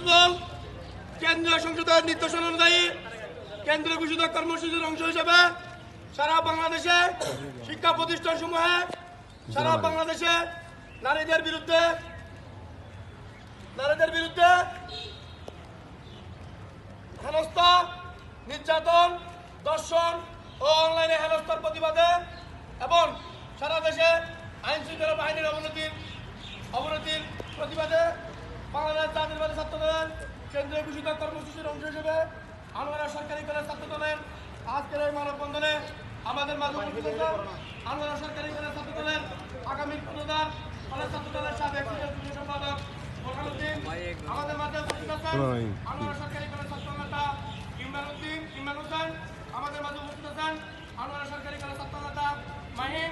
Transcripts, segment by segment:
ছাত্রদল কেন্দ্রীয় সংসদের নির্দেশনা অনুযায়ী কেন্দ্রীয় ঘোষিত কর্মসূচির অংশ হিসেবে সারা বাংলাদেশে শিক্ষা প্রতিষ্ঠান সমূহে সারা বাংলাদেশে নারীদের বিরুদ্ধে হেনস্থা, নির্যাতন, ধর্ষণ ও অনলাইনে হেনস্থার প্রতিবাদে এবং সারা দেশে আইন শৃঙ্খলা বাহিনীর অবনতির প্রতিবাদে বাংলাদেশ জাতীয়তাবাদী ছাত্রদলের কেন্দ্রীয় ঘোষিত কর্মসূচির অংশ হিসেবে আনোয়ারা সরকারি কলেজ ছাত্রদলের আজকের এই মানববন্ধনে আমাদের মাঝে উপস্থিত আছেন আনোয়ারা সরকারি কলেজ ছাত্রদলের আগামী প্রধান কলেজ ছাত্রদলের সাবেক যুগ্ম সম্পাদক বোরহানুদ্দিন, আমাদের মাঝে উপস্থিত আছেন আনোয়ারা সরকারি কলেজ ছাত্র নেতা ইমরান হোসেন, আমাদের মাঝে উপস্থিত আছেন আনোয়ারা সরকারি কলেজ ছাত্র নেতা মাহিম,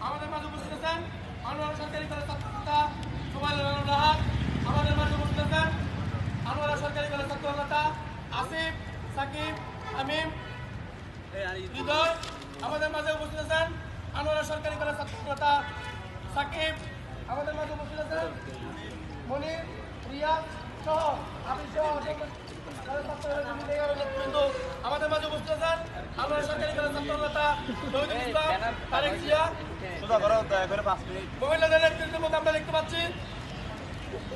আমাদের মাঝে উপস্থিত আছেন আনোয়ারা সরকারি কলেজ ছাত্র নেতা সুবাইল রাহাত, আমাদের মাঝে উপস্থিত আছেন আনোয়ারা সরকারি কলেজ ছাত্র নেতা আসিফ, সাকিব, আমিম, হৃদয়, আমাদের মাঝে উপস্থিত আছেন আনোয়ারা সরকারি কলেজ ছাত্র নেতা সাকিব, আমাদের মাঝে উপস্থিত আছেন মনির, রিয়া সহ আমি সহ আমাদের মাঝে উপস্থিত আছেন আনোয়ারা সরকারি কলেজ ছাত্র নেতা শহীদুল ইসলাম, তারেক জিয়া। মহিলাদের নেতৃত্বের মধ্যে আমরা দেখতে পাচ্ছি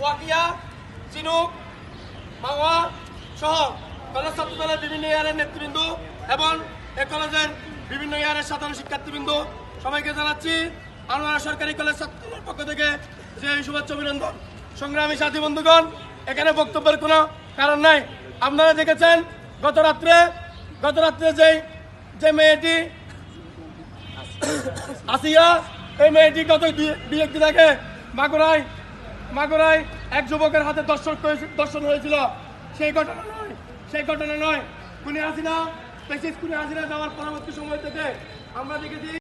ওয়াকিয়া, চিনুক, মাওয়া সহ কলেজ ছাত্রদলের বিভিন্ন ইয়ারের নেতৃবৃন্দ এবং এ কলেজের বিভিন্ন ইয়ারের সাধারণ শিক্ষার্থীবৃন্দ সবাইকে জানাচ্ছি আনোয়ারা সরকারি কলেজ ছাত্রদলের পক্ষ থেকে যে শুভেচ্ছা অভিনন্দন। সংগ্রামী সাথী বন্ধুগণ, এখানে বক্তব্যের কোনো কারণ নাই। আপনারা দেখেছেন গত রাত্রে যে মেয়েটি আসিয়া, এই মেয়েটি গত দুই একদিন আগে মাগুরায় এক যুবকের হাতে দর্শন হয়েছিল। সেই ঘটনা নয় খুনি হাসিনা যাওয়ার পরবর্তী সময় থেকে আমরা দেখেছি